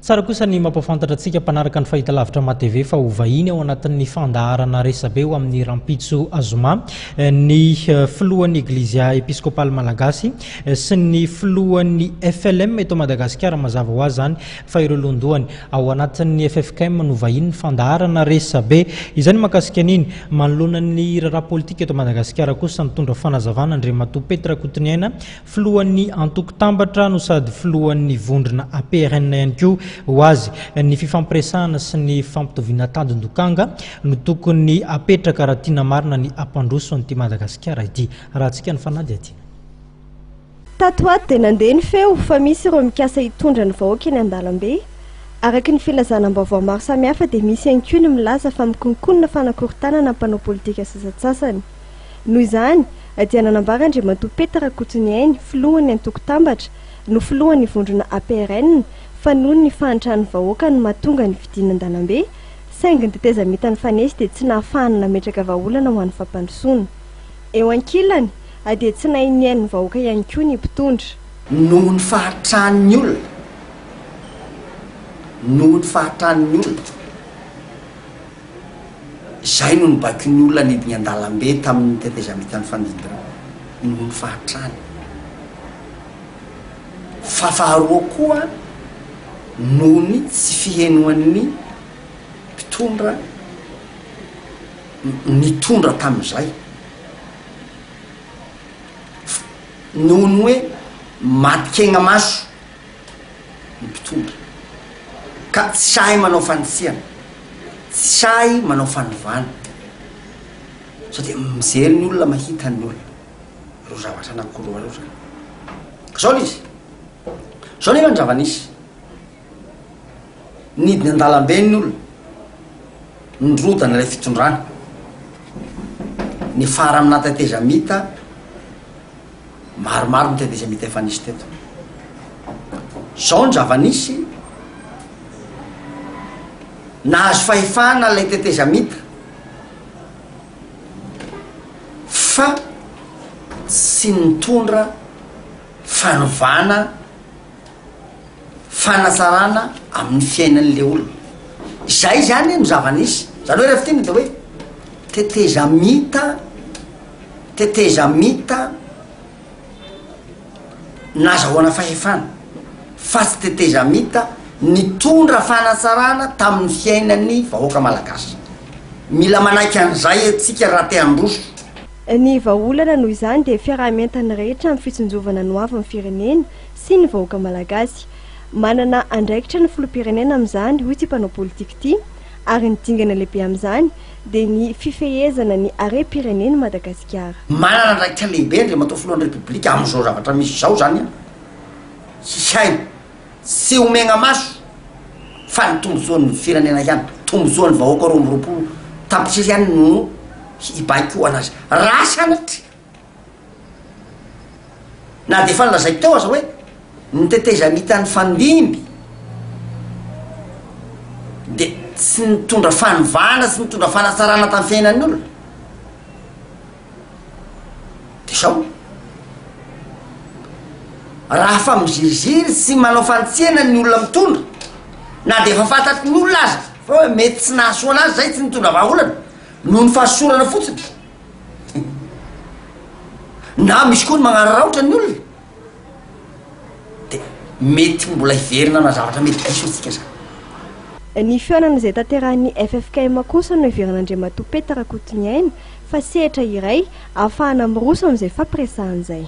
Tsara kosa ny mampafantatra antsika mpanaraka ny fahitalavitra ma-TV fa ho vahiny ao anatin'ny fandaharana resabe ho amin'ny Rampitso Azoma ny filohan'ny Eglizia Episkopale Malagasy sy ny filohan'ny FLM eto Madagasikara mazava ho azy zany fa ireo londohany ao anatin'ny FFKM no vahiny ny fandaharana resabe izany makasika an'iny manoloana ny raharaha politika eto Madagasikara kosa nitondra fanazavana Andriamatoa Petra Kotiniaina filohan'ny Antokotambatra no sady filohan'ny vondrona APRN ihany koa ho azy ny fifampiresahana sy ny fampitoviana tandindokanga no tokony apetraka raha tiana marina ny ampandroso an'ity Madagasikara ity raha antsika ny fanady aty. Tato ato dia nandeha ny feo fa misy ireo mikasa hitondra ny vahoaka eny an-dalambe araky ny filazanam-baovao maro samihafa dia misy ihany koa ny milaza fa mikonkonina fanakorontanana mpanao politika sasatsasany. Noho izany dia nanambara Andriamatoa Petra Kotiniaina filohan'ny Antokotambatra no filohan'ny vondrona APRN fa noho ny fahantrany vahoaka no mahatonga ny vidiana an-dalambe saingy ny teteza mitany fanesy dia tsy nahafahana nametraka vahaolana ho an'ny fampandrosoana. Eo ankilany dia tsy nahinian'ny vahoaka ihany koa ny mpitondra. Noho ny fahatran'ny olona izay no nibaky ny olona nidiny an-dalambe tamin'ny teteza mitany fanidina noho ny fahatrany. Fa faharoa koa noho ny tsy fihenoan'ny mpitondra nitondra tamin'izay noho ny hoe matikegna maso ny mpitondra ka tsy sahy manao fanitsihana, tsy sahy manao fanovana satria mijery ny olona mahita ny olona ro zavatra anakoroa reo zany. Zao izy zao nefa ny zavanisy nidiny an-dalambe ny olona nrodana ilay fitondrana ny fara amina teteza mita maromaro ny teteza mita efa nisy teto. Zao ny zavanisy nahazo fahefana ilay teteza mita fa tsy nitondra fanovana fanasarana amin'ny fiainan'le olona. Izay zany no zavanisy zany hoe rehefa tina dia hoe teteza mita nazahoana fahefana fa tsy teteza mita nitondra fanasarana tamin'ny fiainan'ny vahoaka malagasy. Mila manaiky an'izay atsika raha te handroso. Ny vahaolana noho izany dia fiarahamientana rehetra amin'ny fitsonjovana no avy amin'ny firenena sy ny vahoaka malagasy. Manana andraikitra ny filoham-pirenena amin'izany hoy ity mpanao politika ity ary ny dingana lehibe amin'izany dia ny fifehezana ny harem-pirenena Madagasikara. Manana andraikitra lehibe Andriamatoa filohan'ny Repoblika amin'izao zavatra misy izao zany hisaina tsy omegna maso fa ny tombozoan'ny firenena ihany, tombozoan'ny vahoaka roa amby roapolo tapitrisa ihany no hibaiko anazy raha sanatry na dia efa nilazaiko teo aza hoe ny teteza mitany fandimby dia tsy nitondra fanovana sy nitondra fanasarana tamin'ny fiainan'ny olona dia sao raha fa miziriziry sy manao fanitsihana ny olona mitondra na dia efa fantatry ny olona aza fa hoe mety tsy nahasoana azy zay tsy nitondra vahaolana noho ny fahasorana fotsiny na misy koa ny magnararaotra ny olona dia mety mbola hiverina na zavatra mety diso antsika zany. Ny fihaonana izay tanterahan'ny FFKM kosa no heveran'Andriamatoa Petra Kotiniaina fa sehatra iray ahafahana miroso amin'izay fampiresahana izay.